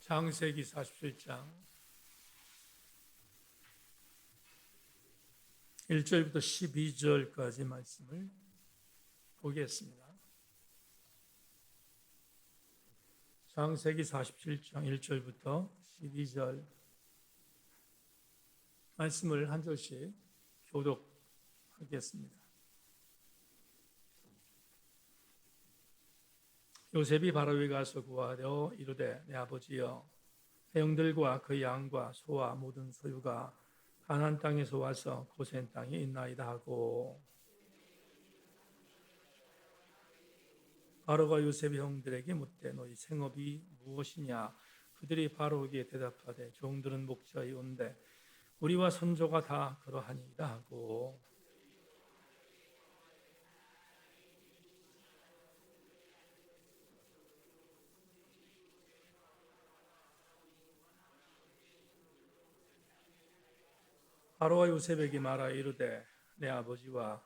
창세기 47장 1절부터 12절까지 말씀을 보겠습니다. 창세기 47장 1절부터 12절 말씀을 한 절씩 교독하겠습니다. 요셉이 바로에게 가서 구하려 이르되 내 아버지여 형들과 그 양과 소와 모든 소유가 가나안 땅에서 와서 고센 땅에 있나이다 하고, 바로가 요셉의 형들에게 묻되 너희 생업이 무엇이냐? 그들이 바로에게 대답하되 종들은 목자이온데 우리와 선조가 다 그러하니이다 하고, 바로가 요셉에게 말하여 이르되 내 아버지와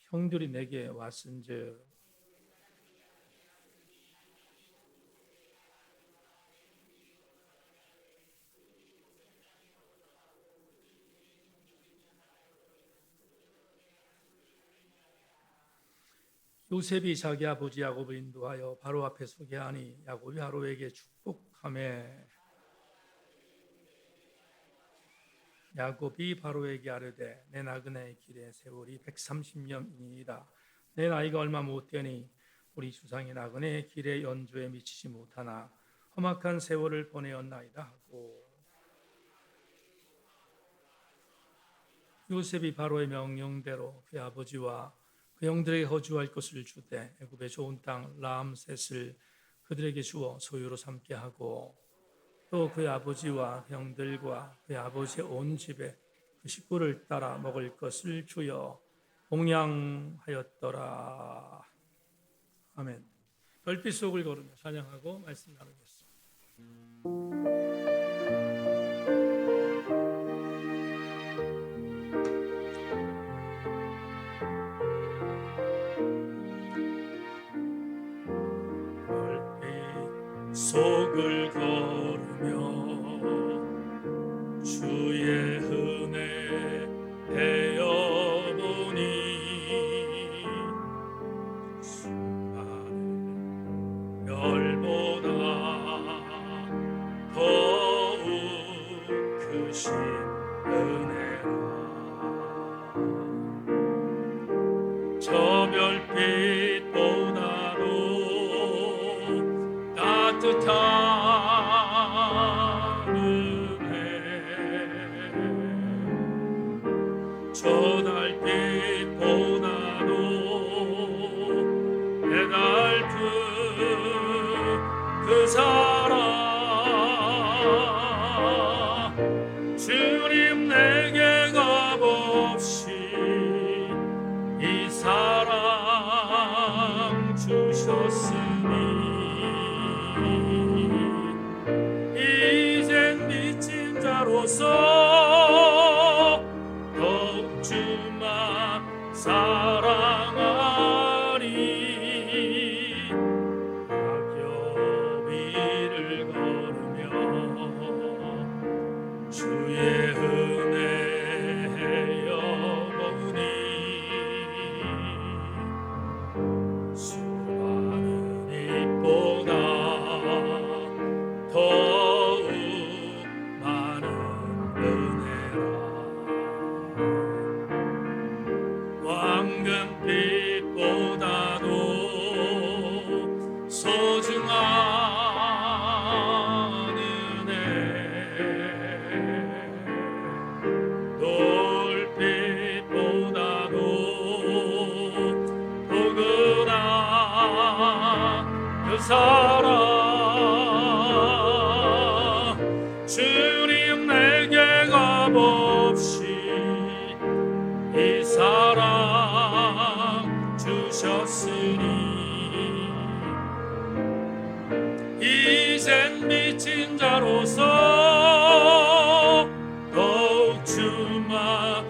형들이 내게 왔은즉 요셉이 자기 아버지 야곱을 인도하여 바로 앞에 서게 하니 야곱이 바로에게 축복하매 야곱이 바로에게 아뢰되 내 나그네의 길의 세월이 130년이니이다. 내 나이가 얼마 못되니 우리 주상의 나그네의 길의 연조에 미치지 못하나 험악한 세월을 보내었나이다 하고, 요셉이 바로의 명령대로 그의 아버지와 그 형들에게 거주할 것을 주되 애굽의 좋은 땅 라암셋을 그들에게 주어 소유로 삼게 하고, 또 그의 아버지와 형들과 그의 아버지의 온 집에 그 식구를 따라 먹을 것을 주여 봉양하였더라. 아멘. 별빛 속을 걸으며 찬양하고 말씀 나누겠습니다. 별빛 속을 걸으며 주의 은혜 배워보니 수많은 별보다 더욱 크신 은혜라. 저 별빛보다도 따뜻한 저 달빛보다도 해달픈 그 사랑 주님 내게 값없이 이 사랑 주셨으니 이젠 미친 자로서 주만 사랑하리. 낙엽이를 걸으며 주의 은혜 헤어보니 수많은 빛보다 더욱 많은 은혜라. 황금빛보다도 소중한 은혜, 돌빛보다도 포근한 그 사랑 주님 내게 값없이 이 사랑 주셨으니 이젠 미친 자로서 더욱 주만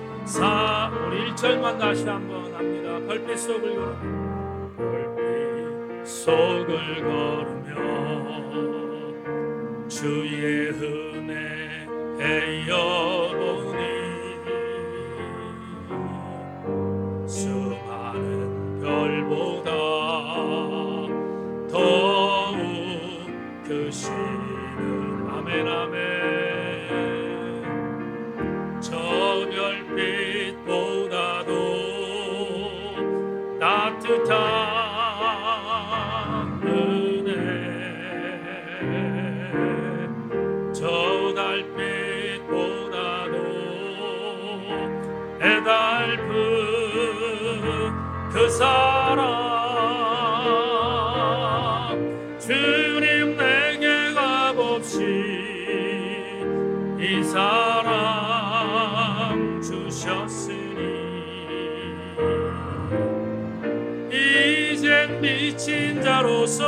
우리 1절만 다시 한번 합니다. 별빛 속을 걸으며 별빛 속을 걸으며 주의 은혜 헤여보니 수많은 별보다 더욱 크시는 아멘 아멘 저 별빛보다도 따뜻한 은혜 저 달빛보다도 애달픈 그 사랑 주님 내게 값없이 이 사랑 주셨으니 이젠 미친 자로서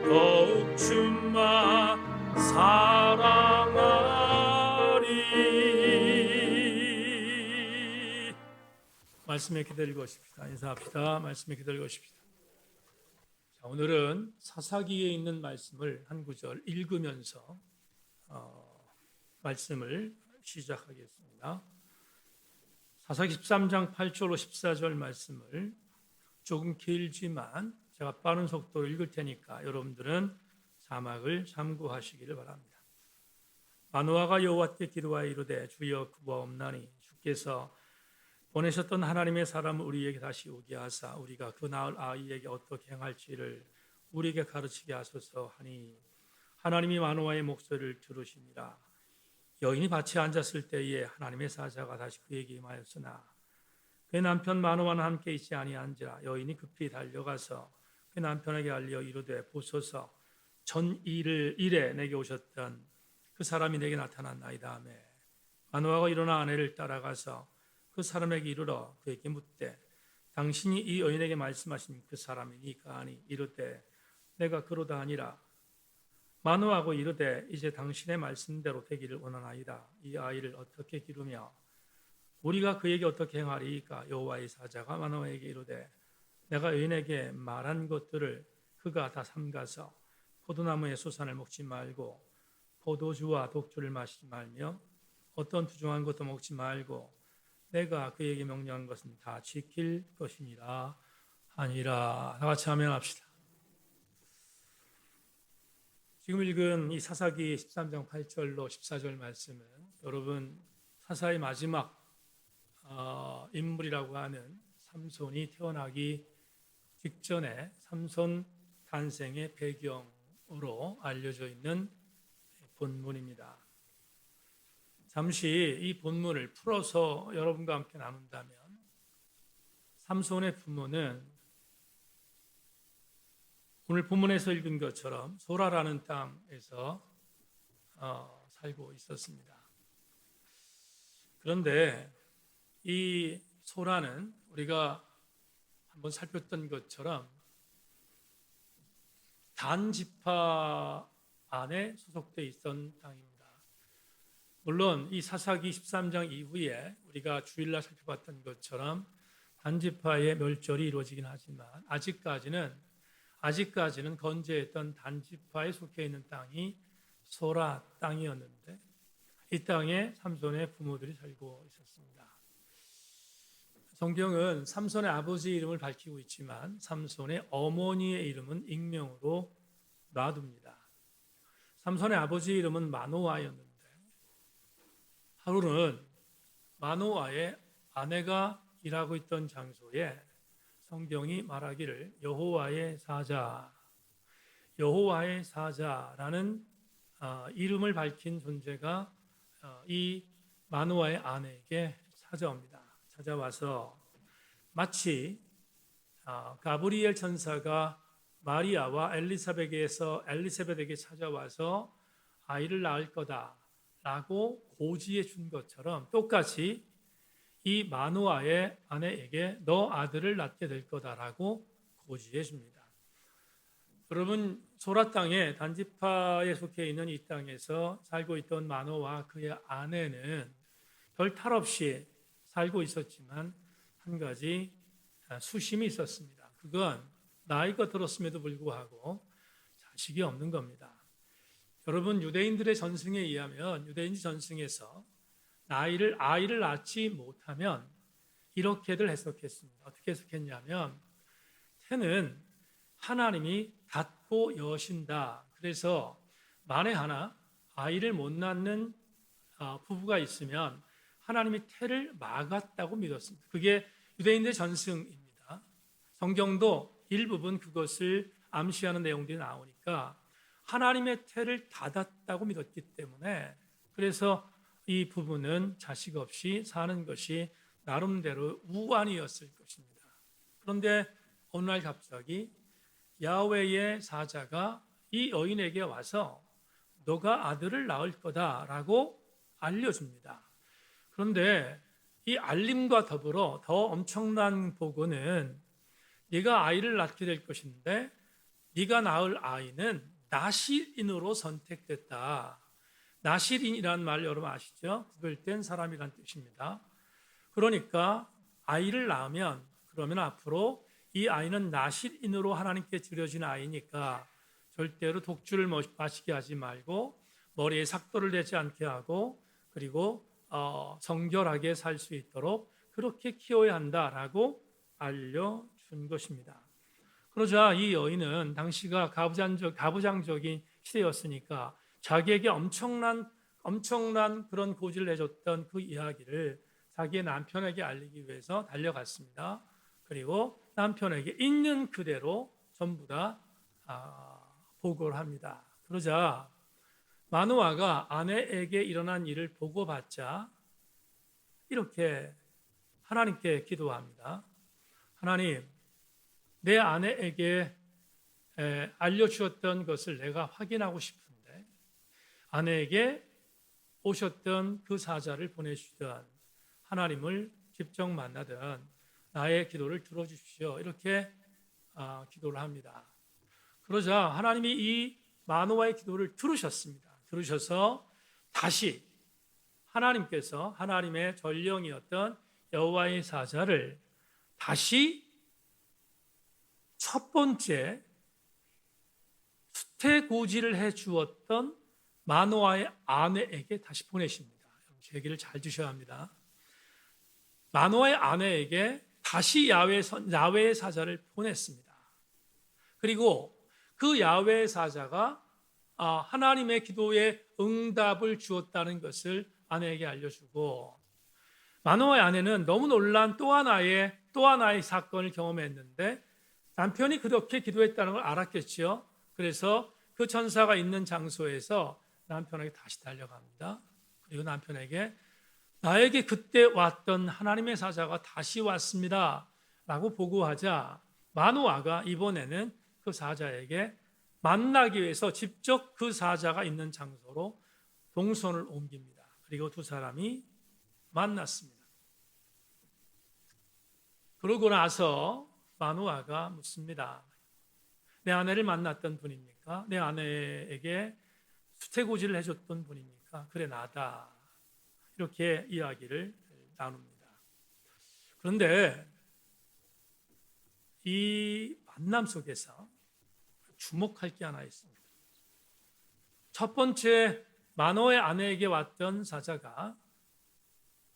더욱 주만 사랑하리. 말씀에 기다리고 오십시다. 인사합시다. 말씀에 기다리고 오십시다. 자, 오늘은 사사기에 있는 말씀을 한 구절 읽으면서 말씀을 시작하겠습니다. 사사기 13장 8절로 14절 말씀을 조금 길지만 제가 빠른 속도로 읽을 테니까 여러분들은 자막을 참고하시기를 바랍니다. 마노아가 여호와께 기도하여 이르되 주여 그와 없나니 주께서 보내셨던 하나님의 사람을 우리에게 다시 오게 하사 우리가 그 낳을 아이에게 어떻게 행할지를 우리에게 가르치게 하소서 하니 하나님이 마노아의 목소리를 들으시니라. 여인이 밭에 앉았을 때에 하나님의 사자가 다시 그에게 임하였으나 그의 남편 마노아는 함께 있지 아니한지라. 여인이 급히 달려가서 그 남편에게 알려 이르되 보소서 전 일에 내게 오셨던 그 사람이 내게 나타났나이다 하며 마노아가 일어나 아내를 따라가서 그 사람에게 이르러 그에게 묻되 당신이 이 여인에게 말씀하신 그 사람이니까 하니 이르되 내가 그러다 아니라. 마노아하고 이르되 이제 당신의 말씀대로 되기를 원하나이다. 이 아이를 어떻게 기르며 우리가 그에게 어떻게 행하리이까. 여호와의 사자가 마노아에게 이르되 내가 여인에게 말한 것들을 그가 다 삼가서 포도나무의 수산을 먹지 말고 포도주와 독주를 마시지 말며 어떤 부정한 것도 먹지 말고 내가 그에게 명령한 것은 다 지킬 것이니라 하니라. 다 같이 아멘합시다. 지금 읽은 이 사사기 13장 8절로 14절 말씀은 여러분 사사의 마지막 인물이라고 하는 삼손이 태어나기 직전에 삼손 탄생의 배경으로 알려져 있는 본문입니다. 잠시 이 본문을 풀어서 여러분과 함께 나눈다면 삼손의 부모는 오늘 본문에서 읽은 것처럼 소라라는 땅에서 살고 있었습니다. 그런데 이 소라는 우리가 한번 살폈던 것처럼 단 지파 안에 소속되어 있던 땅입니다. 물론 이 사사기 13장 이후에 우리가 주일날 살펴봤던 것처럼 단 지파의 멸절이 이루어지긴 하지만 아직까지는 건재했던 단 지파에 속해 있는 땅이 소라 땅이었는데 이 땅에 삼손의 부모들이 살고 있었습니다. 성경은 삼손의 아버지 이름을 밝히고 있지만 삼손의 어머니의 이름은 익명으로 놔둡니다. 삼손의 아버지 이름은 마노아였는데 하루는 마노아의 아내가 일하고 있던 장소에 성경이 말하기를 여호와의 사자라는 이름을 밝힌 존재가 이 마노아의 아내에게 찾아옵니다. 찾아와서 마치 가브리엘 천사가 마리아와 엘리사벳에게 찾아와서 아이를 낳을 거다라고 고지해 준 것처럼 똑같이 이 마노아의 아내에게 너 아들을 낳게 될 거다라고 고지해 줍니다. 여러분 소라 땅에 단지파에 속해 있는 이 땅에서 살고 있던 마노아와 그의 아내는 별 탈 없이 살고 있었지만 한 가지 수심이 있었습니다. 그건 나이가 들었음에도 불구하고 자식이 없는 겁니다. 여러분, 유대인들의 전승에 의하면 유대인 전승에서 아이를 낳지 못하면 이렇게들 해석했습니다. 어떻게 해석했냐면 태는 하나님이 닫고 여신다. 그래서 만에 하나 아이를 못 낳는 부부가 있으면 하나님이 태를 막았다고 믿었습니다. 그게 유대인들의 전승입니다. 성경도 일부분 그것을 암시하는 내용들이 나오니까 하나님의 태를 닫았다고 믿었기 때문에 그래서 이 부부는 자식 없이 사는 것이 나름대로 우환이었을 것입니다. 그런데 어느 날 갑자기 야훼의 사자가 이 여인에게 와서 너가 아들을 낳을 거다라고 알려줍니다. 그런데 이 알림과 더불어 더 엄청난 보고는 네가 아이를 낳게 될 것인데 네가 낳을 아이는 나실인으로 선택됐다. 나실인이라는 말 여러분 아시죠? 구별된 사람이란 뜻입니다. 그러니까 아이를 낳으면 그러면 앞으로 이 아이는 나실인으로 하나님께 드려진 아이니까 절대로 독주를 마시게 하지 말고 머리에 삭도를 대지 않게 하고 그리고 정결하게 살 수 있도록 그렇게 키워야 한다라고 알려준 것입니다. 그러자 이 여인은 당시가 가부장적인 시대였으니까 자기에게 엄청난 그런 고지를 내줬던 그 이야기를 자기의 남편에게 알리기 위해서 달려갔습니다. 그리고 남편에게 있는 그대로 전부 다 보고를 합니다. 그러자 마노아가 아내에게 일어난 일을 보고받자 이렇게 하나님께 기도합니다. 하나님, 내 아내에게 알려주었던 것을 내가 확인하고 싶은데 아내에게 오셨던 그 사자를 보내주시던 하나님을 직접 만나던 나의 기도를 들어주십시오. 이렇게 기도를 합니다. 그러자 하나님이 이 마노아의 기도를 들으셨습니다. 들으셔서 다시 하나님께서 하나님의 전령이었던 여호와의 사자를 다시 첫 번째 수태고지를 해 주었던 마노아의 아내에게 다시 보내십니다. 제 얘기를 잘 주셔야 합니다. 마노아의 아내에게 다시 야훼의 사자를 보냈습니다. 그리고 그 야훼의 사자가 하나님의 기도에 응답을 주었다는 것을 아내에게 알려주고 마노아의 아내는 너무 놀란 또 하나의 사건을 경험했는데 남편이 그렇게 기도했다는 걸 알았겠지요. 그래서 그 천사가 있는 장소에서 남편에게 다시 달려갑니다. 그리고 남편에게 나에게 그때 왔던 하나님의 사자가 다시 왔습니다 라고 보고하자 마노아가 이번에는 그 사자에게 만나기 위해서 직접 그 사자가 있는 장소로 동선을 옮깁니다. 그리고 두 사람이 만났습니다. 그러고 나서 마노아가 묻습니다. 내 아내를 만났던 분입니까? 내 아내에게 수태고지를 해줬던 분입니까? 그래, 나다. 이렇게 이야기를 나눕니다. 그런데 이 만남 속에서 주목할 게 하나 있습니다. 첫 번째 마노아의 아내에게 왔던 사자가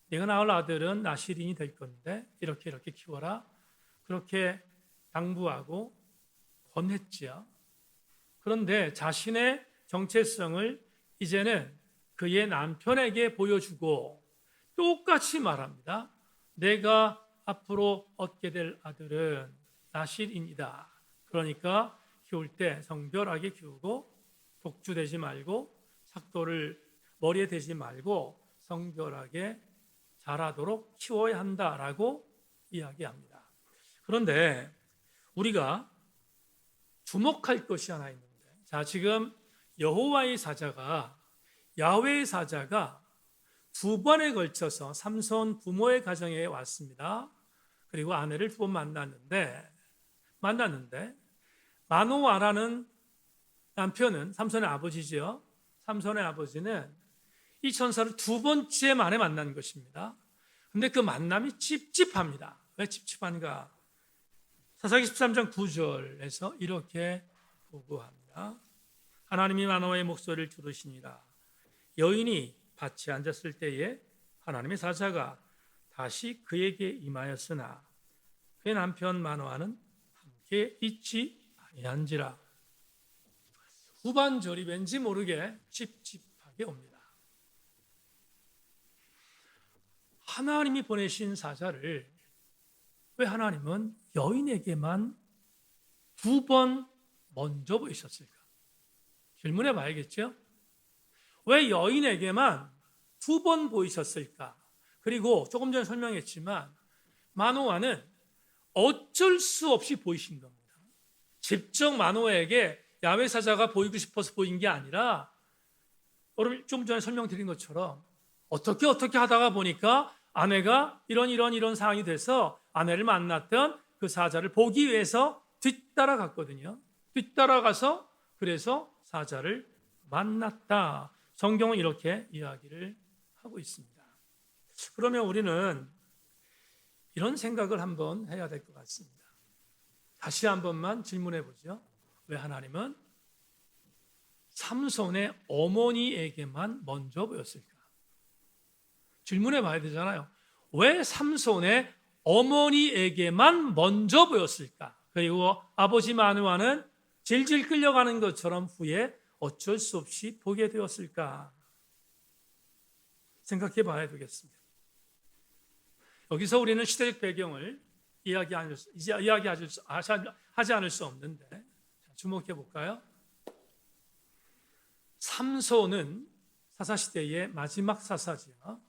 네가 낳을 아들은 나실인이 될 건데 이렇게 키워라. 그렇게 당부하고 권했지요. 그런데 자신의 정체성을 이제는 그의 남편에게 보여주고 똑같이 말합니다. 내가 앞으로 얻게 될 아들은 나실인이다. 그러니까 키울 때 성별하게 키우고 독주되지 말고 삭도를 머리에 대지 말고 성별하게 자라도록 키워야 한다라고 이야기합니다. 그런데 우리가 주목할 것이 하나 있는데, 자, 지금 여호와의 사자가 야훼의 사자가 두 번에 걸쳐서 삼손 부모의 가정에 왔습니다. 그리고 아내를 두 번 만났는데 마노아라는 남편은 삼손의 아버지죠. 삼손의 아버지는 이 천사를 두 번째 만에 만난 것입니다. 그런데 그 만남이 찝찝합니다. 왜 찝찝한가? 사사기 13장 9절에서 이렇게 보고합니다. 하나님이 마노아의 목소리를 들으시니라. 여인이 밭에 앉았을 때에 하나님의 사자가 다시 그에게 임하였으나 그의 남편 마노아는 함께 있지 아니한지라. 후반절이 왠지 모르게 찝찝하게 옵니다. 하나님이 보내신 사자를 왜 하나님은 여인에게만 2번 먼저 보이셨을까? 질문해 봐야겠죠? 왜 여인에게만 2번 보이셨을까? 그리고 조금 전에 설명했지만 마노아는 어쩔 수 없이 보이신 겁니다. 직접 마노아에게 야훼 사자가 보이고 싶어서 보인 게 아니라 여러분 좀 전에 설명드린 것처럼 어떻게 하다가 보니까 아내가 이런 상황이 돼서 아내를 만났던 그 사자를 보기 위해서 뒤따라갔거든요. 뒤따라가서 그래서 사자를 만났다. 성경은 이렇게 이야기를 하고 있습니다. 그러면 우리는 이런 생각을 한번 해야 될 것 같습니다. 다시 한 번만 질문해 보죠. 왜 하나님은 삼손의 어머니에게만 먼저 보였을까? 질문해 봐야 되잖아요. 왜 삼손의 어머니에게만 먼저 보였을까? 그리고 아버지 마누아는 질질 끌려가는 것처럼 후에 어쩔 수 없이 보게 되었을까? 생각해 봐야 되겠습니다. 여기서 우리는 시대적 배경을 하지 않을 수 없는데 주목해 볼까요? 삼손은 사사시대의 마지막 사사지요.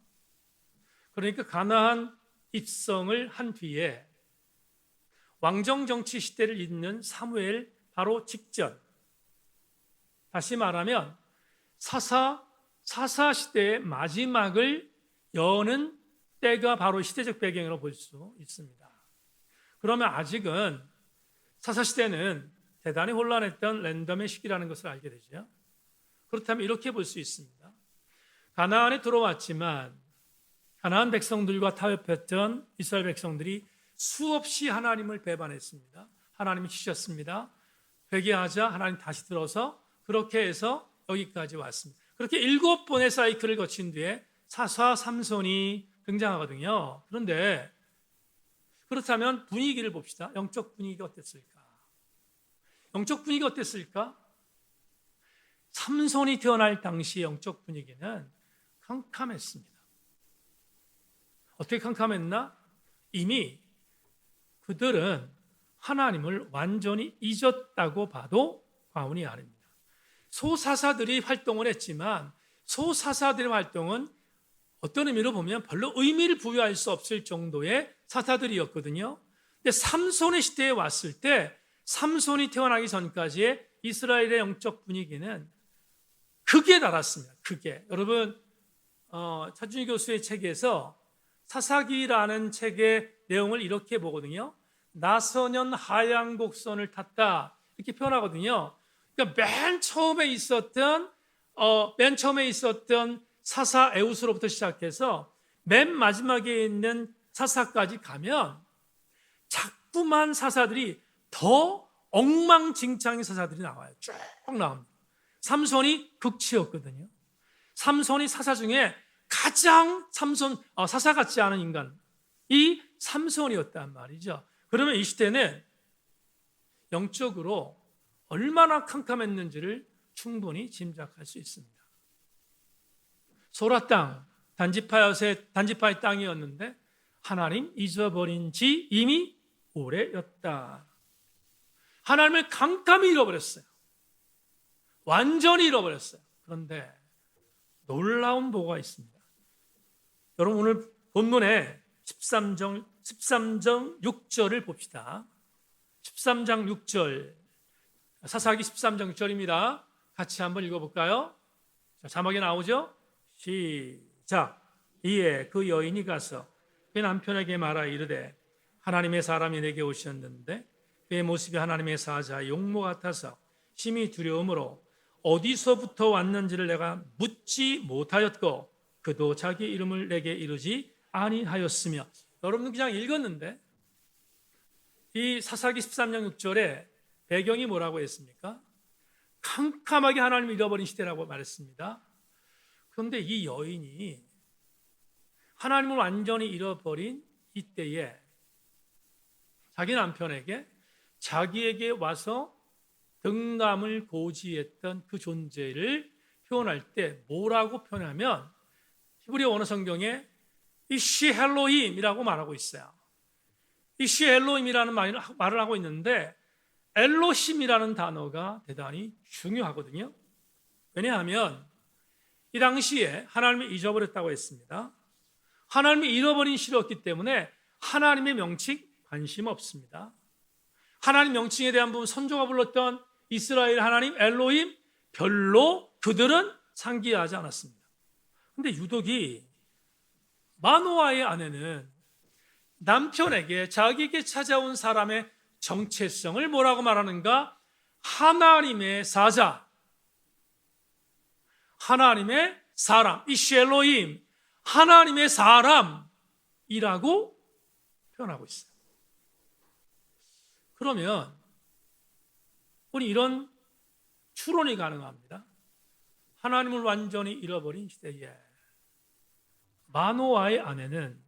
그러니까 가나안 입성을 한 뒤에 왕정정치 시대를 잇는 사무엘 바로 직전, 다시 말하면 사사시대의 마지막을 여는 때가 바로 시대적 배경으로 볼 수 있습니다. 그러면 아직은 사사시대는 대단히 혼란했던 랜덤의 시기라는 것을 알게 되죠. 그렇다면 이렇게 볼 수 있습니다. 가나안에 들어왔지만 가나안 백성들과 타협했던 이스라엘 백성들이 수없이 하나님을 배반했습니다. 하나님이 치셨습니다. 회개하자 하나님 다시 들어서 그렇게 해서 여기까지 왔습니다. 그렇게 7번의 사이클을 거친 뒤에 사사 삼손이 등장하거든요. 그런데 그렇다면 분위기를 봅시다. 영적 분위기가 어땠을까? 영적 분위기가 어땠을까? 삼손이 태어날 당시 영적 분위기는 캄캄했습니다. 어떻게 캄캄했나? 이미 그들은 하나님을 완전히 잊었다고 봐도 과언이 아닙니다. 소사사들이 활동을 했지만 소사사들의 활동은 어떤 의미로 보면 별로 의미를 부여할 수 없을 정도의 사사들이었거든요. 근데 삼손의 시대에 왔을 때 삼손이 태어나기 전까지의 이스라엘의 영적 분위기는 극에 달았습니다. 극에. 여러분 차준희 교수의 책에서 사사기라는 책의 내용을 이렇게 보거든요. 나선현 하양 곡선을 탔다 이렇게 표현하거든요. 그러니까 맨 처음에 있었던 사사 에우스로부터 시작해서 맨 마지막에 있는 사사까지 가면 자꾸만 사사들이 더 엉망진창의 사사들이 나와요. 쭉 나옵니다. 삼손이 극치였거든요. 삼손이 사사 중에 가장 사사 같지 않은 인간이 삼손이었단 말이죠. 그러면 이 시대는 영적으로 얼마나 캄캄했는지를 충분히 짐작할 수 있습니다. 소라 땅, 단지파의 땅이었는데 하나님 잊어버린 지 이미 오래였다. 하나님을 캄캄히 잃어버렸어요. 완전히 잃어버렸어요. 그런데 놀라운 보고가 있습니다. 여러분 오늘 본문에 13장 6절을 봅시다. 13장 6절 사사기 13장 6절입니다. 같이 한번 읽어볼까요? 자, 자막에 나오죠? 시작. 이에 그 여인이 가서 그의 남편에게 말하 이르되 하나님의 사람이 내게 오셨는데 그의 모습이 하나님의 사자의 용모 같아서 심히 두려움으로 어디서부터 왔는지를 내가 묻지 못하였고 그도 자기 이름을 내게 이르지 아니하였으며. 여러분은 그냥 읽었는데 이 사사기 13장 6절에 배경이 뭐라고 했습니까? 캄캄하게 하나님을 잃어버린 시대라고 말했습니다. 그런데 이 여인이 하나님을 완전히 잃어버린 이때에 자기 남편에게 자기에게 와서 등남을 고지했던 그 존재를 표현할 때 뭐라고 표현하면 히브리어 원어 성경에 이시 엘로힘이라고 말하고 있어요. 이시 엘로힘이라는 말을 하고 있는데 엘로힘이라는 단어가 대단히 중요하거든요. 왜냐하면 이 당시에 하나님을 잊어버렸다고 했습니다. 하나님을 잃어버린 시대였기 때문에 하나님의 명칭 관심 없습니다. 하나님 명칭에 대한 부분 선조가 불렀던 이스라엘 하나님 엘로힘 별로 그들은 상기하지 않았습니다. 그런데 유독이 마노아의 아내는 남편에게 자기에게 찾아온 사람의 정체성을 뭐라고 말하는가? 하나님의 사자, 하나님의 사람, 이시 엘로힘, 하나님의 사람이라고 표현하고 있어요. 그러면 우리 이런 추론이 가능합니다. 하나님을 완전히 잃어버린 시대에 마노아의 아내는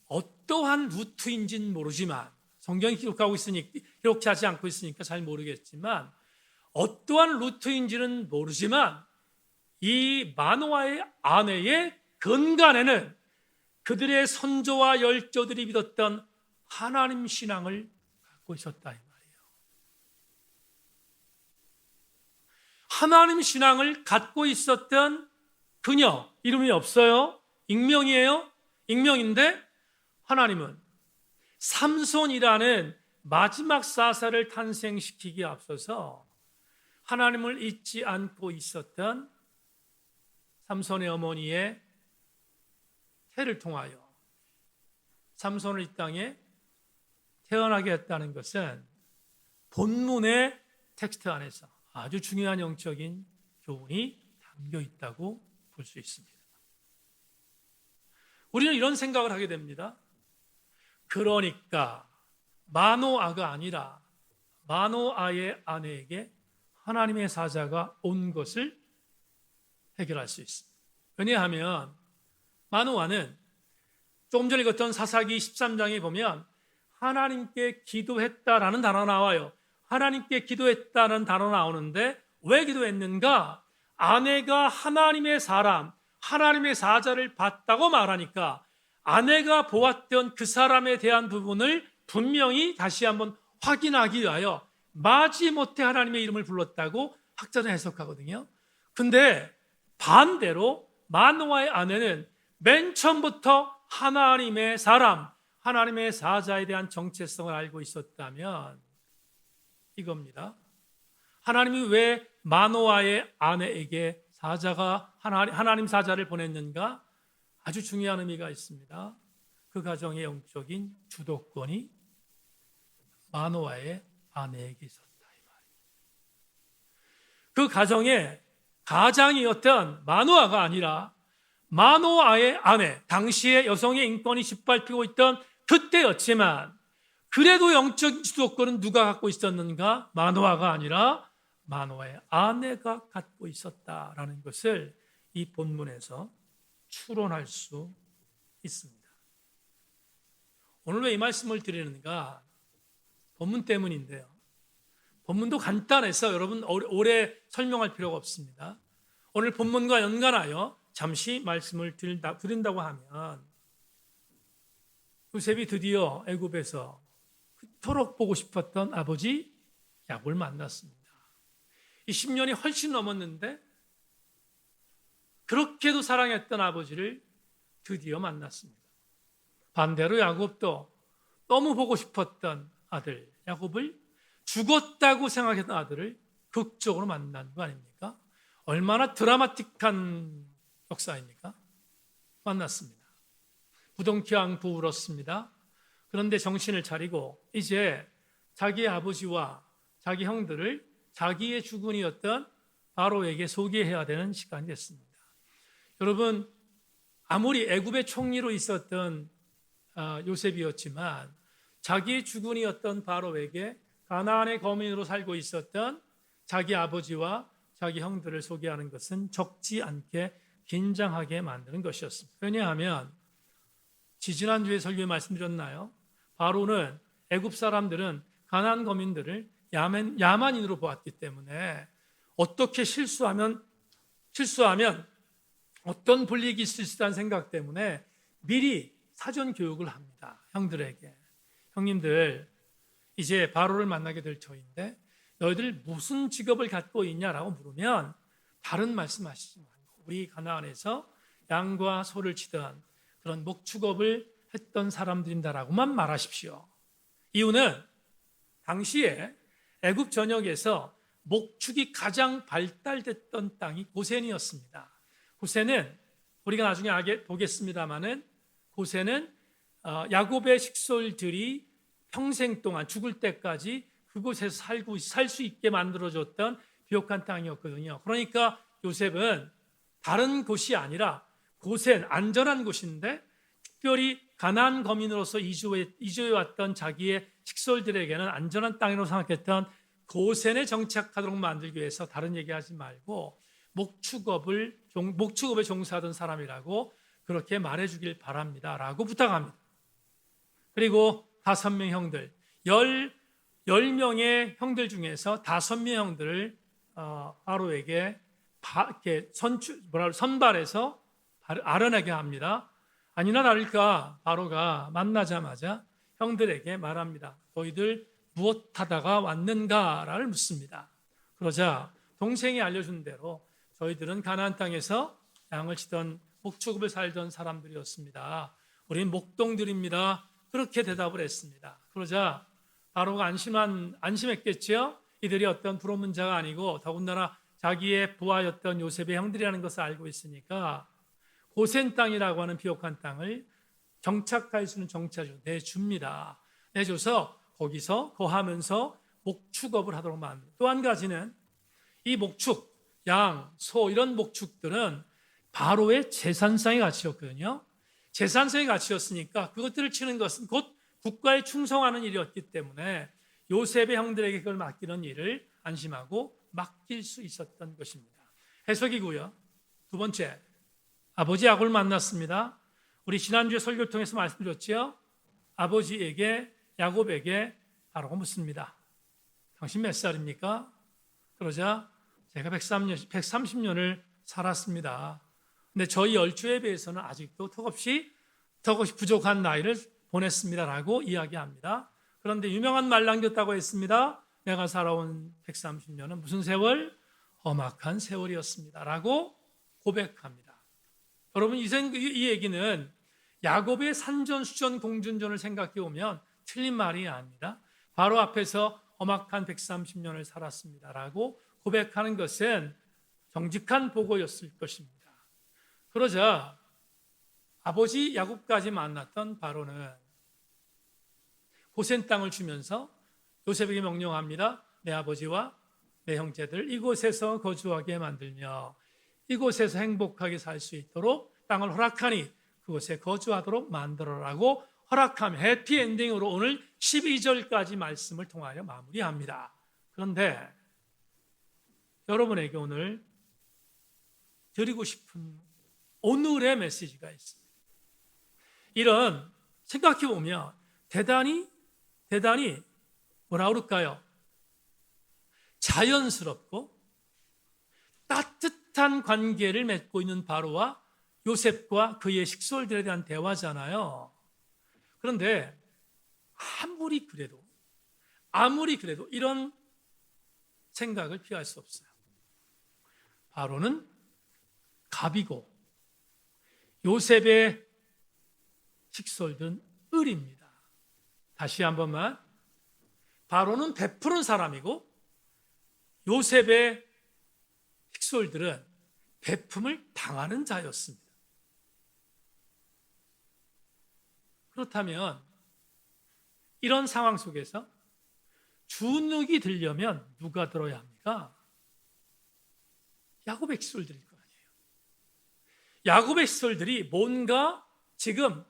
어떠한 루트인지는 모르지만 성경이 기록하지 않고 있으니까 잘 모르겠지만 어떠한 루트인지는 모르지만 이 마노아의 아내의 근간에는 그들의 선조와 열조들이 믿었던 하나님 신앙을 갖고 있었다 이 말이에요. 하나님 신앙을 갖고 있었던 그녀, 이름이 없어요. 익명이에요. 익명인데 하나님은 삼손이라는 마지막 사사를 탄생시키기에 앞서서 하나님을 잊지 않고 있었던 삼손의 어머니의 태를 통하여 삼손을 이 땅에 태어나게 했다는 것은 본문의 텍스트 안에서 아주 중요한 영적인 교훈이 담겨 있다고 볼 수 있습니다. 우리는 이런 생각을 하게 됩니다. 그러니까 마노아가 아니라 마노아의 아내에게 하나님의 사자가 온 것을 해결할 수 있습니다. 왜냐하면 마노아는 조금 전에 읽었던 사사기 13장에 보면 하나님께 기도했다라는 단어가 나와요. 하나님께 기도했다는 단어가 나오는데 왜 기도했는가? 아내가 하나님의 사람, 하나님의 사자를 봤다고 말하니까 아내가 보았던 그 사람에 대한 부분을 분명히 다시 한번 확인하기 위하여 마지못해 하나님의 이름을 불렀다고 학자는 해석하거든요. 근데 반대로 마노아의 아내는 맨 처음부터 하나님의 사람, 하나님의 사자에 대한 정체성을 알고 있었다면 이겁니다. 하나님이 왜 마노아의 아내에게 하나님 사자를 보냈는가? 아주 중요한 의미가 있습니다. 그 가정의 영적인 주도권이 마노아의 아내에게 있었다 이 말이에요. 그 가정의 가장이었던 마노아가 아니라 마노아의 아내, 당시의 여성의 인권이 짓밟히고 있던 그때였지만 그래도 영적 주도권은 누가 갖고 있었는가? 마노아가 아니라 마노아의 아내가 갖고 있었다라는 것을 이 본문에서 추론할 수 있습니다. 오늘 왜 이 말씀을 드리는가? 본문 때문인데요. 본문도 간단해서 여러분 오래 설명할 필요가 없습니다. 오늘 본문과 연관하여 잠시 말씀을 드린다고 하면 요셉이 드디어 애굽에서 그토록 보고 싶었던 아버지 야곱을 만났습니다. 이 10년이 훨씬 넘었는데 그렇게도 사랑했던 아버지를 드디어 만났습니다. 반대로 야곱도 너무 보고 싶었던 아들 야곱을 죽었다고 생각했던 아들을 극적으로 만난 거 아닙니까? 얼마나 드라마틱한 역사입니까? 만났습니다. 부둥켜 울었습니다. 그런데 정신을 차리고 이제 자기의 아버지와 자기 형들을 자기의 주군이었던 바로에게 소개해야 되는 시간이 됐습니다. 여러분, 아무리 애굽의 총리로 있었던 요셉이었지만 자기의 주군이었던 바로에게 가나안의 거민으로 살고 있었던 자기 아버지와 자기 형들을 소개하는 것은 적지 않게 긴장하게 만드는 것이었습니다. 왜냐하면 지지난주에 설교에 말씀드렸나요? 바로는 애굽 사람들은 가나안 거민들을 야만인으로 보았기 때문에 어떻게 실수하면 어떤 불이익이 있을 수 있다는 생각 때문에 미리 사전 교육을 합니다. 형들에게. 형님들, 이제 바로를 만나게 될 터인데 너희들 무슨 직업을 갖고 있냐라고 물으면 다른 말씀하시지 말고 우리 가나안에서 양과 소를 치던 그런 목축업을 했던 사람들입니다라고만 말하십시오. 이유는 당시에 애굽 전역에서 목축이 가장 발달됐던 땅이 고센이었습니다. 고센은 우리가 나중에 보겠습니다마는 고센은 야곱의 식솔들이 평생 동안 죽을 때까지 그곳에서 살 수 있게 만들어줬던 비옥한 땅이었거든요. 그러니까 요셉은 다른 곳이 아니라 고센, 안전한 곳인데 특별히 가나안 거민으로서 이주해 왔던 자기의 식솔들에게는 안전한 땅이라고 생각했던 고센에 정착하도록 만들기 위해서 다른 얘기하지 말고 목축업에 종사하던 사람이라고 그렇게 말해주길 바랍니다 라고 부탁합니다. 그리고 5명 형들, 10명의 형들 중에서 5명 형들을 바로에게 선발해서 아련하게 합니다. 아니나 다를까 바로가 만나자마자 형들에게 말합니다. 너희들 무엇하다가 왔는가를 묻습니다. 그러자 동생이 알려준 대로 저희들은 가나안 땅에서 양을 치던 목축업을 살던 사람들이었습니다. 우리는 목동들입니다. 그렇게 대답을 했습니다. 그러자 바로가 안심했겠지요. 이들이 어떤 부러운 자가 아니고 더군다나 자기의 부하였던 요셉의 형들이라는 것을 알고 있으니까 고센 땅이라고 하는 비옥한 땅을 정착할 수 있는 정착을 내줍니다. 내줘서 거기서 거하면서 목축업을 하도록 만듭니다. 또 한 가지는 이 목축, 양, 소 이런 목축들은 바로의 재산상의 가치였거든요. 재산상의 가치였으니까 그것들을 치는 것은 곧 국가에 충성하는 일이었기 때문에 요셉의 형들에게 그걸 맡기는 일을 안심하고 맡길 수 있었던 것입니다. 해석이고요. 두 번째, 아버지 야곱을 만났습니다. 우리 지난주에 설교를 통해서 말씀드렸지요. 아버지에게 야곱에게 바로가 묻습니다. 당신 몇 살입니까? 그러자 제가 130년을 살았습니다. 근데 저희 열조에 비해서는 아직도 턱없이 부족한 나이를 보냈습니다라고 이야기합니다. 그런데 유명한 말 남겼다고 했습니다. 내가 살아온 130년은 무슨 세월? 험악한 세월이었습니다라고 고백합니다. 여러분 이 얘기는 야곱의 산전수전 공준전을 생각해 보면 틀린 말이 아니라 바로 앞에서 험악한 130년을 살았습니다라고 고백하는 것은 정직한 보고였을 것입니다. 그러자 아버지 야곱까지 만났던 바로는 고센 땅을 주면서 요셉에게 명령합니다. 내 아버지와 내 형제들 이곳에서 거주하게 만들며 이곳에서 행복하게 살 수 있도록 땅을 허락하니 그곳에 거주하도록 만들어라고 허락함 해피엔딩으로 오늘 12절까지 말씀을 통하여 마무리합니다. 그런데 여러분에게 오늘 드리고 싶은 오늘의 메시지가 있습니다. 이런 생각해 보면 대단히 뭐라 그럴까요? 자연스럽고 따뜻한 관계를 맺고 있는 바로와 요셉과 그의 식솔들에 대한 대화잖아요. 그런데 아무리 그래도 이런 생각을 피할 수 없어요. 바로는 갑이고 요셉의 식솔들은 을입니다. 다시 한 번만. 바로는 베푸는 사람이고 요셉의 식솔들은 베품을 당하는 자였습니다. 그렇다면 이런 상황 속에서 주눅이 들려면 누가 들어야 합니까? 야곱의 식솔들일 거 아니에요. 야곱의 식솔들이 뭔가 지금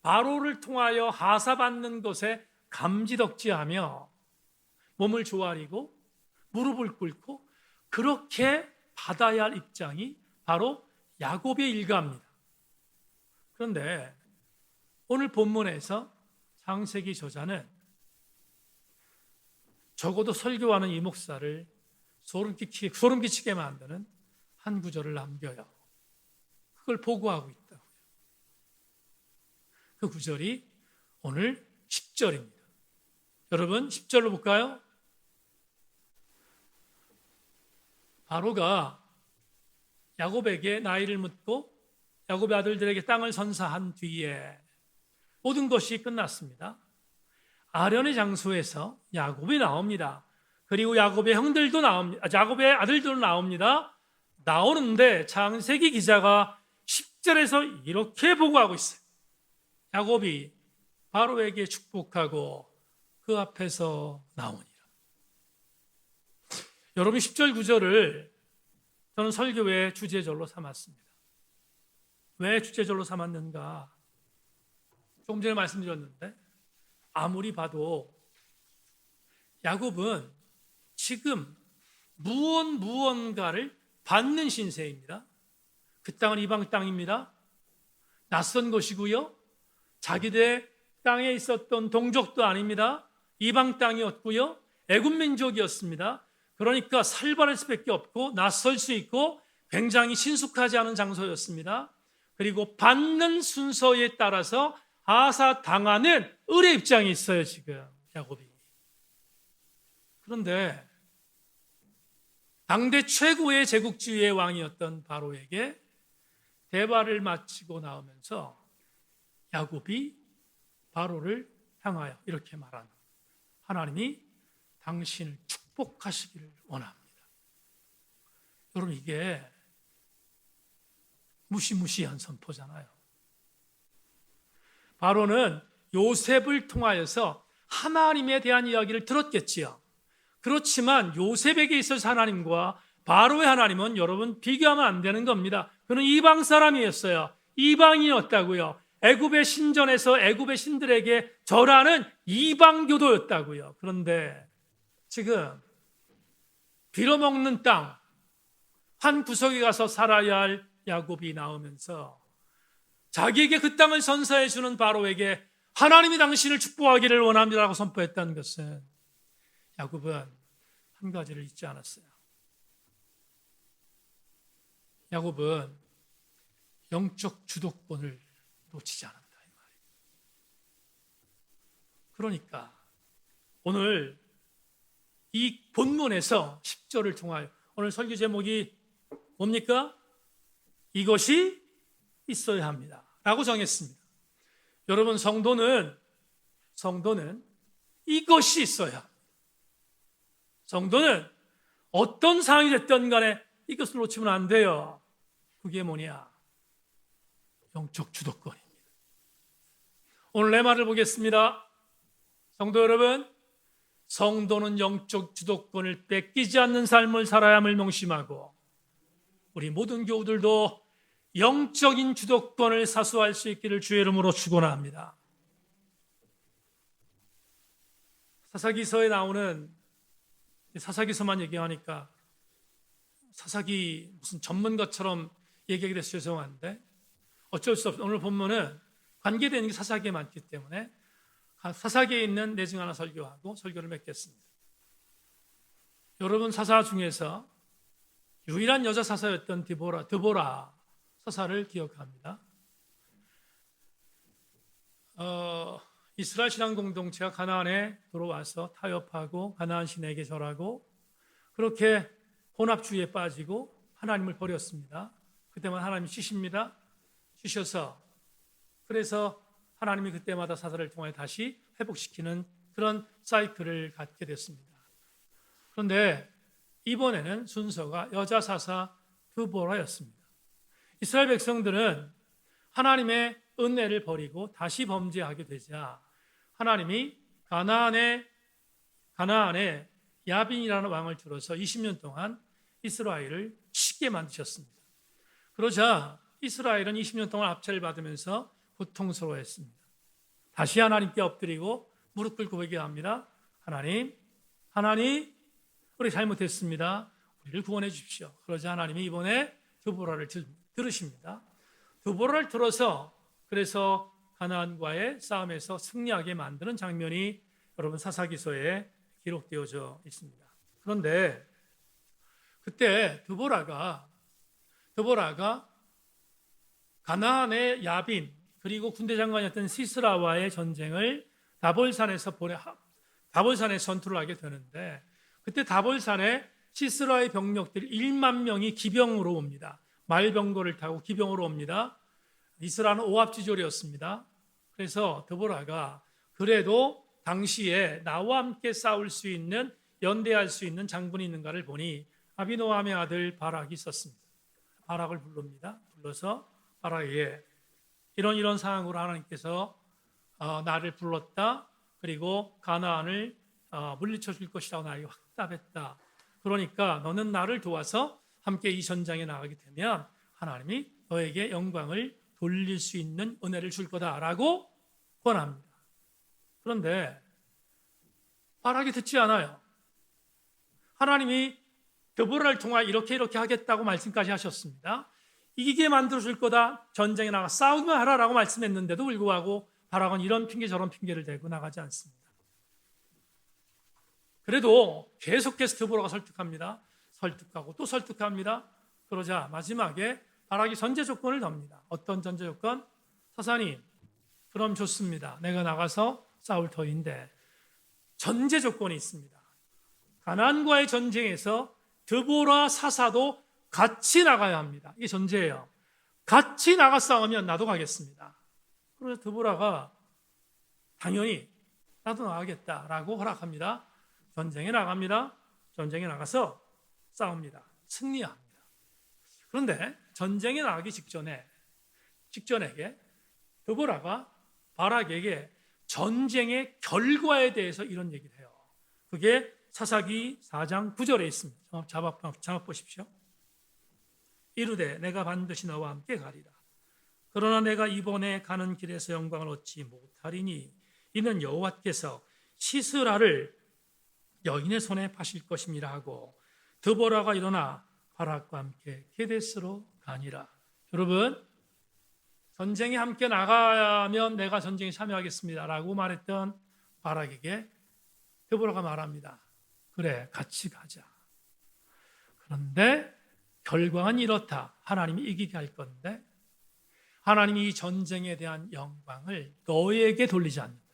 바로를 통하여 하사받는 것에 감지덕지하며 몸을 조아리고 무릎을 꿇고 그렇게 받아야 할 입장이 바로 야곱의 일가입니다. 그런데 오늘 본문에서 창세기 저자는 적어도 설교하는 이 목사를 소름 끼치게 만드는 한 구절을 남겨요. 그걸 보고하고 있다고요. 그 구절이 오늘 10절입니다. 여러분 10절로 볼까요? 바로가 야곱에게 나이를 묻고 야곱의 아들들에게 땅을 선사한 뒤에 모든 것이 끝났습니다. 아련의 장소에서 야곱이 나옵니다. 그리고 야곱의 형들도 나옵니다. 야곱의 아들들도 나옵니다. 나오는데 창세기 기자가 10절에서 이렇게 보고하고 있어요. 야곱이 바로에게 축복하고 그 앞에서 나오니라. 여러분 10절 9절을 저는 설교의 주제절로 삼았습니다. 왜 주제절로 삼았는가? 조금 전에 말씀드렸는데 아무리 봐도 야곱은 지금 무언가를 받는 신세입니다. 그 땅은 이방 땅입니다. 낯선 것이고요. 자기들 땅에 있었던 동족도 아닙니다. 이방 땅이었고요. 애굽 민족이었습니다. 그러니까 살벌할 수밖에 없고 낯설 수 있고 굉장히 친숙하지 않은 장소였습니다. 그리고 받는 순서에 따라서 하사당하는 을의 입장이 있어요, 지금 야곱이. 그런데 당대 최고의 제국주의의 왕이었던 바로에게 대화를 마치고 나오면서 야곱이 바로를 향하여 이렇게 말하는, 하나님이 당신을 축복하시기를 원합니다. 여러분, 이게 무시무시한 선포잖아요. 바로는 요셉을 통하여서 하나님에 대한 이야기를 들었겠지요. 그렇지만 요셉에게 있어서 하나님과 바로의 하나님은 여러분 비교하면 안 되는 겁니다. 그는 이방 사람이었어요. 이방이었다고요. 애굽의 신전에서 애굽의 신들에게 절하는 이방교도였다고요. 그런데 지금 빌어먹는 땅 한 구석에 가서 살아야 할 야곱이 나오면서 자기에게 그 땅을 선사해 주는 바로에게 하나님이 당신을 축복하기를 원합니다라고 선포했다는 것은 야곱은 한 가지를 잊지 않았어요. 야곱은 영적 주도권을 놓치지 않았다. 그러니까 오늘 이 본문에서 10절을 통하여 오늘 설교 제목이 뭡니까? 이것이 있어야 합니다 라고 정했습니다. 여러분, 성도는 이것이 있어야 합니다. 성도는 어떤 상황이 됐든 간에 이것을 놓치면 안 돼요. 그게 뭐냐? 영적 주도권입니다. 오늘 내 말을 보겠습니다. 성도 여러분, 성도는 영적 주도권을 뺏기지 않는 삶을 살아야 함을 명심하고 우리 모든 교우들도 영적인 주도권을 사수할 수 있기를 주의 이름으로 축원합니다. 사사기서에 나오는, 사사기서만 얘기하니까 사사기 무슨 전문가처럼 얘기하게 돼서 죄송한데 어쩔 수 없어요. 오늘 본문은 관계되는 게 사사기에 많기 때문에 사사기에 있는 내용 하나 설교하고 설교를 맺겠습니다. 여러분, 사사 중에서 유일한 여자 사사였던 드보라 사사를 기억합니다. 이스라엘 신앙 공동체가 가나안에 들어와서 타협하고 가나안 신에게 절하고 그렇게 혼합주의에 빠지고 하나님을 버렸습니다. 그때만 하나님이 치십니다. 치셔서 그래서 하나님이 그때마다 사사를 통해 다시 회복시키는 그런 사이클을 갖게 됐습니다. 그런데 이번에는 순서가 여자 사사 드보라였습니다. 이스라엘 백성들은 하나님의 은혜를 버리고 다시 범죄하게 되자 하나님이 가나안에 야빈이라는 왕을 들어서 20년 동안 이스라엘을 치게 만드셨습니다. 그러자 이스라엘은 20년 동안 압제를 받으면서 고통스러워했습니다. 다시 하나님께 엎드리고 무릎 꿇고 회개합니다. 하나님, 우리 잘못했습니다. 우리를 구원해 주십시오. 그러자 하나님이 이번에 드보라를 들으십니다. 드보라를 들어서 그래서 가나안과의 싸움에서 승리하게 만드는 장면이 여러분 사사기서에 기록되어져 있습니다. 그런데 그때 드보라가 가나안의 야빈 그리고 군대 장관이었던 시스라와의 전쟁을 다볼산에서 전투를 하게 되는데 그때 다볼산에 시스라의 병력들이 1만 명이 기병으로 옵니다. 말병거를 타고 기병으로 옵니다. 이스라엘은 오합지졸이었습니다. 그래서 드보라가 그래도 당시에 나와 함께 싸울 수 있는 연대할 수 있는 장군이 있는가를 보니 아비노함의 아들 바락이 있었습니다. 바락을 부릅니다. 불러서 바락에게 이런 상황으로 하나님께서 나를 불렀다. 그리고 가나안을 물리쳐 줄 것이라고 나에게 확답했다. 그러니까 너는 나를 도와서 함께 이 전장에 나가게 되면 하나님이 너에게 영광을 돌릴 수 있는 은혜를 줄 거다라고 권합니다. 그런데 바락이 듣지 않아요. 하나님이 드보라를 통하여 이렇게 하겠다고 말씀까지 하셨습니다. 이기게 만들어줄 거다. 전쟁에 나가 싸우기만 하라라고 말씀했는데도 불구하고 바락은 이런 핑계 저런 핑계를 대고 나가지 않습니다. 그래도 계속해서 드보라가 설득합니다. 설득하고 또 설득합니다. 그러자 마지막에 바락이 전제 조건을 섭니다. 어떤 전제 조건? 사사님, 그럼 좋습니다. 내가 나가서 싸울 터인데 전제 조건이 있습니다. 가나안과의 전쟁에서 드보라 사사도 같이 나가야 합니다. 이게 전제예요. 같이 나가 싸우면 나도 가겠습니다. 그래서 드보라가 당연히 나도 나가겠다라고 허락합니다. 전쟁에 나갑니다. 전쟁에 나가서 싸웁니다. 승리합니다. 그런데 전쟁에 나가기 직전에 드보라가 바락에게 전쟁의 결과에 대해서 이런 얘기를 해요. 그게 사사기 4장 9절에 있습니다. 자막 보십시오. 이르되 내가 반드시 너와 함께 가리라. 그러나 내가 이번에 가는 길에서 영광을 얻지 못하리니 이는 여호와께서 시스라를 여인의 손에 파실 것임이라 하고 드보라가 일어나 바락과 함께 게데스로 가니라. 여러분, 전쟁에 함께 나가면 내가 전쟁에 참여하겠습니다 라고 말했던 바락에게 드보라가 말합니다. 그래, 같이 가자. 그런데 결과는 이렇다. 하나님이 이기게 할 건데 하나님이 이 전쟁에 대한 영광을 너에게 돌리지 않는다.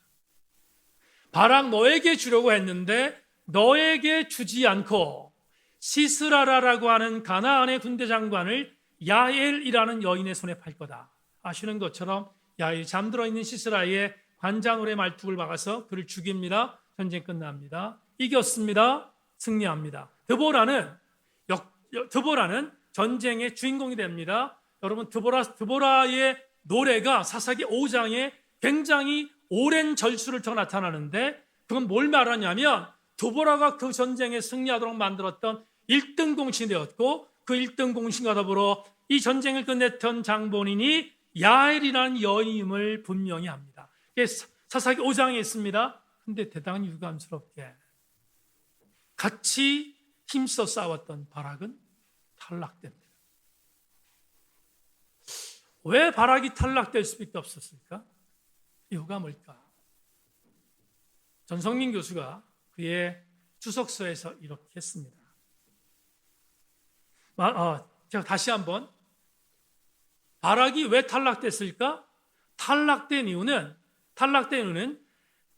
바락 너에게 주려고 했는데 너에게 주지 않고 시스라라라고 하는 가나안의 군대 장관을 야엘이라는 여인의 손에 팔 거다. 아시는 것처럼 야엘이 잠들어 있는 시스라의 관자놀의 말뚝을 박아서 그를 죽입니다. 전쟁 끝납니다. 이겼습니다. 승리합니다. 드보라는 전쟁의 주인공이 됩니다. 여러분, 드보라의 노래가 사사기 5장에 굉장히 오랜 절수를 더 나타나는데 그건 뭘 말하냐면 드보라가 그 전쟁에 승리하도록 만들었던 1등 공신이 되었고 그 1등 공신과 더불어 이 전쟁을 끝냈던 장본인이 야엘이라는 여인임을 분명히 합니다. 사사기 5장에 있습니다. 근데 대단히 유감스럽게 같이 힘써 싸웠던 바락은 탈락됩니다. 왜 바락이 탈락될 수밖에 없었을까? 이유가 뭘까? 전성민 교수가 그의 주석서에서 이렇게 했습니다. 제가 다시 한번 바락이 왜 탈락됐을까? 탈락된 이유는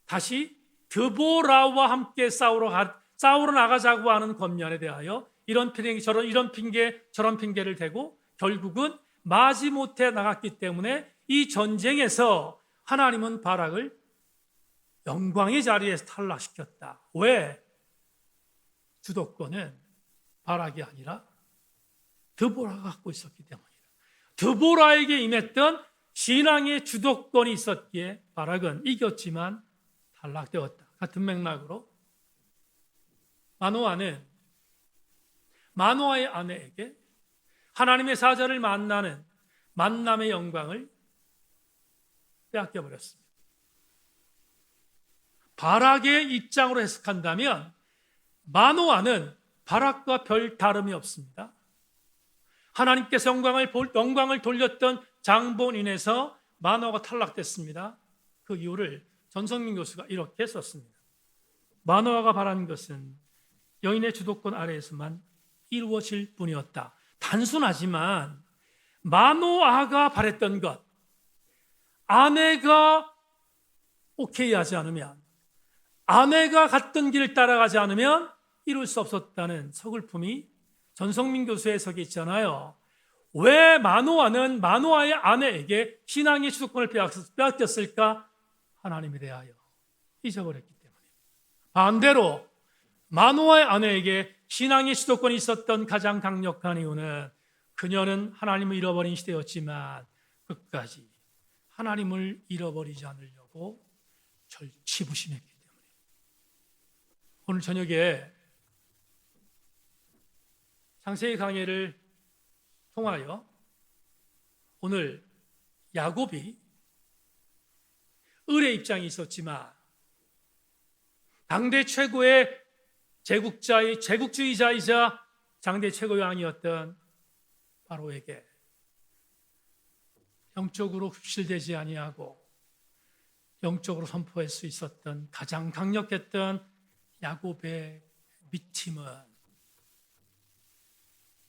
다시 드보라와 함께 싸우러 나가자고 하는 권면에 대하여 이런 핑계 저런 핑계를 대고 결국은 마지못해 나갔기 때문에 이 전쟁에서 하나님은 바락을 영광의 자리에서 탈락시켰다. 왜? 주도권은 바락이 아니라 드보라가 갖고 있었기 때문이다. 드보라에게 임했던 신앙의 주도권이 있었기에 바락은 이겼지만 탈락되었다. 같은 맥락으로 마노아의 아내에게 하나님의 사자를 만나는 만남의 영광을 빼앗겨버렸습니다. 바락의 입장으로 해석한다면 마노아는 바락과 별 다름이 없습니다. 하나님께서 영광을 돌렸던 장본인에서 마노아가 탈락됐습니다. 그 이유를 전성민 교수가 이렇게 썼습니다. 마노아가 바라는 것은 여인의 주도권 아래에서만 이루어질 뿐이었다. 단순하지만 마노아가 바랬던 것, 아내가 오케이 하지 않으면, 아내가 갔던 길을 따라가지 않으면 이룰 수 없었다는 서글픔이 전성민 교수의 해석이 있잖아요. 왜 마노아는 마노아의 아내에게 신앙의 주도권을 빼앗겼을까? 하나님에 대하여 잊어버렸기 때문에. 반대로 마노아의 아내에게 신앙의 주도권이 있었던 가장 강력한 이유는 그녀는 하나님을 잃어버린 시대였지만 끝까지 하나님을 잃어버리지 않으려고 절치부심했기 때문에. 오늘 저녁에 창세기 강해를 통하여 오늘 야곱이 을의 입장이 있었지만 당대 최고의 제국주의자이자 당대 최고의 왕이었던 바로에게 영적으로 흡실되지 아니하고 영적으로 선포할 수 있었던 가장 강력했던 야곱의 믿음은,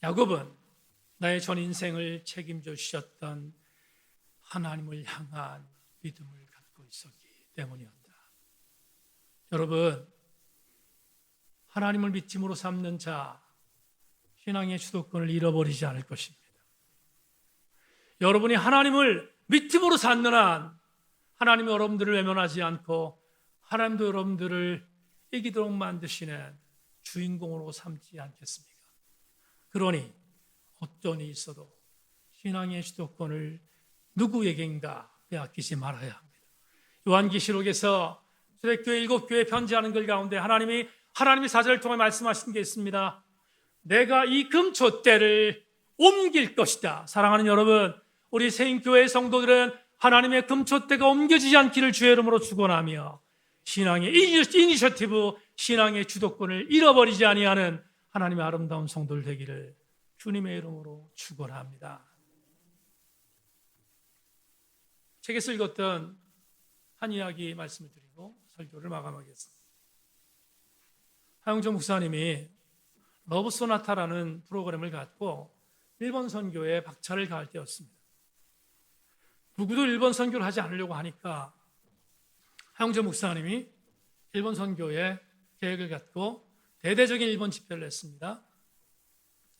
야곱은 나의 전 인생을 책임져 주셨던 하나님을 향한 믿음을 갖고 있었기 때문이었다. 여러분, 하나님을 믿음으로 삼는 자, 신앙의 주도권을 잃어버리지 않을 것입니다. 여러분이 하나님을 믿음으로 삼는 한 하나님이 여러분들을 외면하지 않고 하나님도 여러분들을 이기도록 만드시는 주인공으로 삼지 않겠습니까? 그러니 어떤 일이 있어도 신앙의 주도권을 누구에겐가 빼앗기지 말아야 합니다. 요한계시록에서 초대교회 7교회에 편지하는 글 가운데 하나님이 사절을 통해 말씀하신 게 있습니다. 내가 이 금촛대를 옮길 것이다. 사랑하는 여러분, 우리 세인교회 성도들은 하나님의 금촛대가 옮겨지지 않기를 주의 이름으로 축원하며 신앙의 이니셔티브, 신앙의 주도권을 잃어버리지 아니하는 하나님의 아름다운 성도들 되기를 주님의 이름으로 축원합니다. 책에서 읽었던 한 이야기 말씀을 드리고 설교를 마감하겠습니다. 하영조 목사님이 러브 소나타라는 프로그램을 갖고 일본 선교에 박차를 가할 때였습니다. 누구도 일본 선교를 하지 않으려고 하니까 하영조 목사님이 일본 선교에 계획을 갖고 대대적인 일본 집회를 했습니다.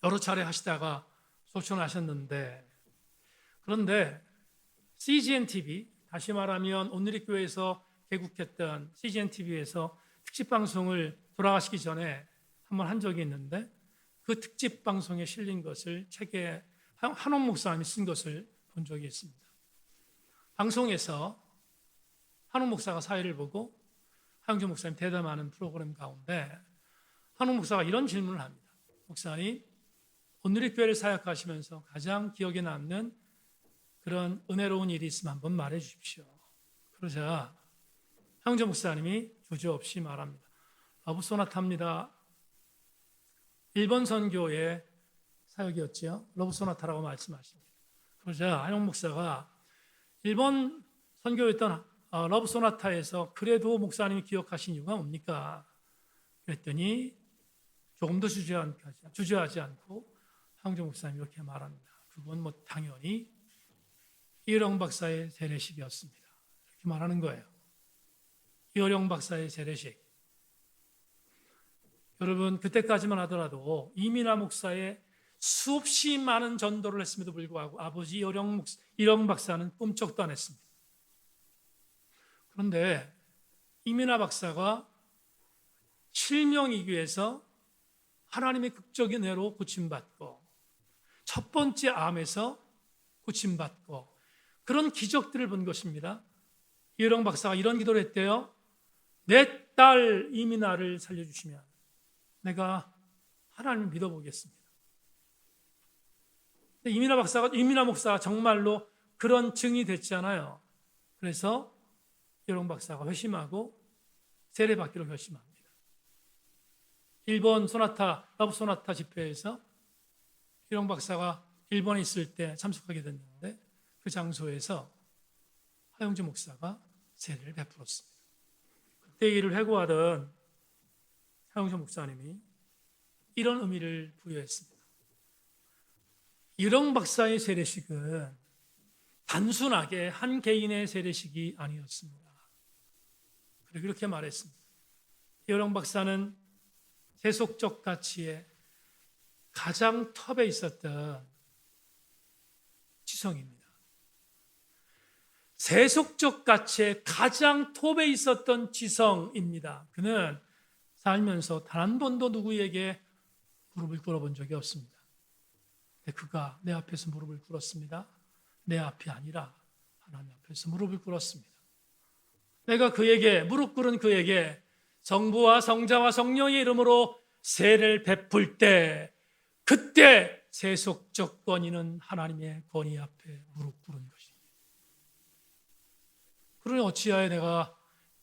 여러 차례 하시다가 소천하셨는데, 그런데 CGN TV, 다시 말하면 온누리 교회에서 개국했던 CGN TV에서 특집 방송을 돌아가시기 전에 한번 한 적이 있는데, 그 특집 방송에 실린 것을 책에 한원 목사님이 쓴 것을 본 적이 있습니다. 방송에서 한원 목사가 사회를 보고 하영조 목사님 대담하는 프로그램 가운데 한원 목사가 이런 질문을 합니다. 목사님, 온누리 교회를 사역하시면서 가장 기억에 남는 그런 은혜로운 일이 있으면 한번 말해 주십시오. 그러자 하영조 목사님이 주저없이 말합니다. 러브 소나타입니다. 일본 선교의 사역이었죠. 러브 소나타라고 말씀하십니다. 그러자 하영 목사가 일본 선교였던 러브 소나타에서 그래도 목사님이 기억하신 이유가 뭡니까? 그랬더니 조금도 주저하지 않고 하영조 목사님이 이렇게 말합니다. 그건 당연히 이어령 박사의 재래식이었습니다. 이렇게 말하는 거예요. 이어령 박사의 재래식. 여러분, 그때까지만 하더라도 이민아 목사의 수없이 많은 전도를 했음에도 불구하고 아버지 이어령 박사는 꿈쩍도 안 했습니다. 그런데 이민아 박사가 실명이교에서 하나님의 극적인 은혜로 고침받고 첫 번째 암에서 고침받고 그런 기적들을 본 것입니다. 이어령 박사가 이런 기도를 했대요. 내 딸 이민아를 살려주시면 내가 하나님을 믿어보겠습니다. 이민아 목사가 정말로 그런 증이 됐잖아요. 그래서 이어령 박사가 회심하고 세례받기로 결심합니다. 일본 러브 소나타 집회에서 일용 박사가 일본에 있을 때 참석하게 됐는데 그 장소에서 하영주 목사가 세례를 베풀었습니다. 그때 이를 회고하던 하영주 목사님이 이런 의미를 부여했습니다. 일용 박사의 세례식은 단순하게 한 개인의 세례식이 아니었습니다. 그리고 이렇게 말했습니다. 일용 박사는 세속적 가치의 가장 톱에 있었던 지성입니다. 세속적 가치의 가장 톱에 있었던 지성입니다. 그는 살면서 단 한 번도 누구에게 무릎을 꿇어본 적이 없습니다. 근데 그가 내 앞에서 무릎을 꿇었습니다. 내 앞이 아니라 하나님 앞에서 무릎을 꿇었습니다. 내가 그에게 무릎 꿇은 그에게 성부와 성자와 성령의 이름으로 세례를 베풀 때 그때 세속적 권위는 하나님의 권위 앞에 무릎 꿇은 것입니다. 그러니 어찌하여 내가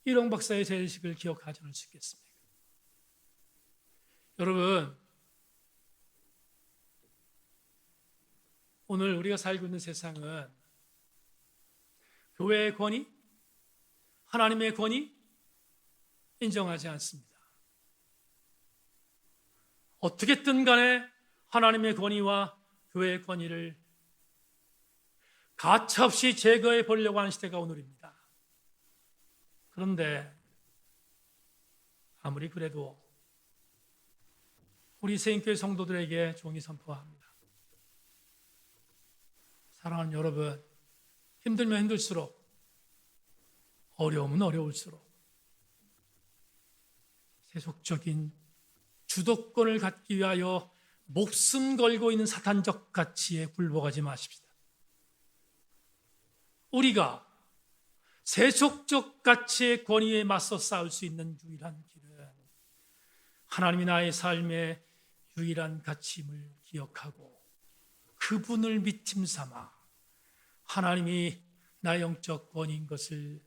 일용 박사의 세례식을 기억하지 않을 수 있겠습니까? 여러분, 오늘 우리가 살고 있는 세상은 교회의 권위, 하나님의 권위 인정하지 않습니다. 어떻게든 간에 하나님의 권위와 교회의 권위를 가차없이 제거해 보려고 하는 시대가 오늘입니다. 그런데 아무리 그래도 우리 세인교회 성도들에게 종이 선포합니다. 사랑하는 여러분, 힘들면 힘들수록, 어려우면 어려울수록 세속적인 주도권을 갖기 위하여 목숨 걸고 있는 사탄적 가치에 굴복하지 마십시다. 우리가 세속적 가치의 권위에 맞서 싸울 수 있는 유일한 길은 하나님이 나의 삶의 유일한 가치임을 기억하고 그분을 믿음 삼아 하나님이 나의 영적 권위인 것을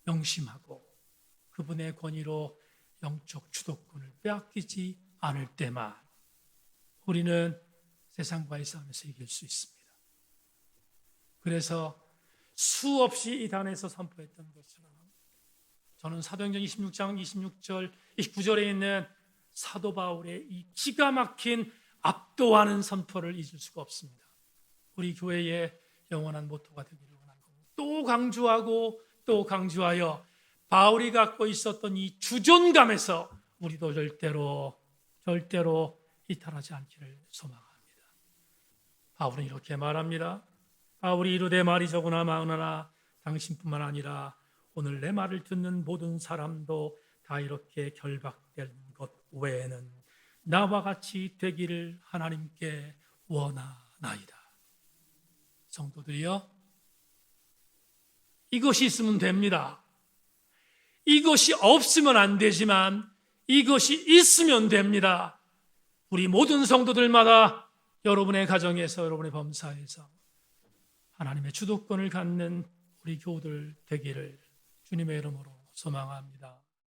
명심하고 그분의 권위로 영적 주도권을 빼앗기지 않을 때만 우리는 세상과의 싸움에서 이길 수 있습니다. 그래서 수없이 이 단에서 선포했던 것처럼 저는 사도행전 26장 26절 29절에 있는 사도 바울의 이 기가 막힌 압도하는 선포를 잊을 수가 없습니다. 우리 교회의 영원한 모토가 되기를 원하고 또 강조하고 또 강조하여 바울이 갖고 있었던 이 주존감에서 우리도 절대로 이탈하지 않기를 소망합니다. 바울은 이렇게 말합니다. 바울이 이르되 말이 적으나 많으나 당신뿐만 아니라 오늘 내 말을 듣는 모든 사람도 다 이렇게 결박된 것 외에는 나와 같이 되기를 하나님께 원하나이다. 성도들이여, 이것이 있으면 됩니다. 이것이 없으면 안 되지만 이것이 있으면 됩니다. 우리 모든 성도들마다 여러분의 가정에서 여러분의 범사에서 하나님의 주도권을 갖는 우리 교우들 되기를 주님의 이름으로 소망합니다.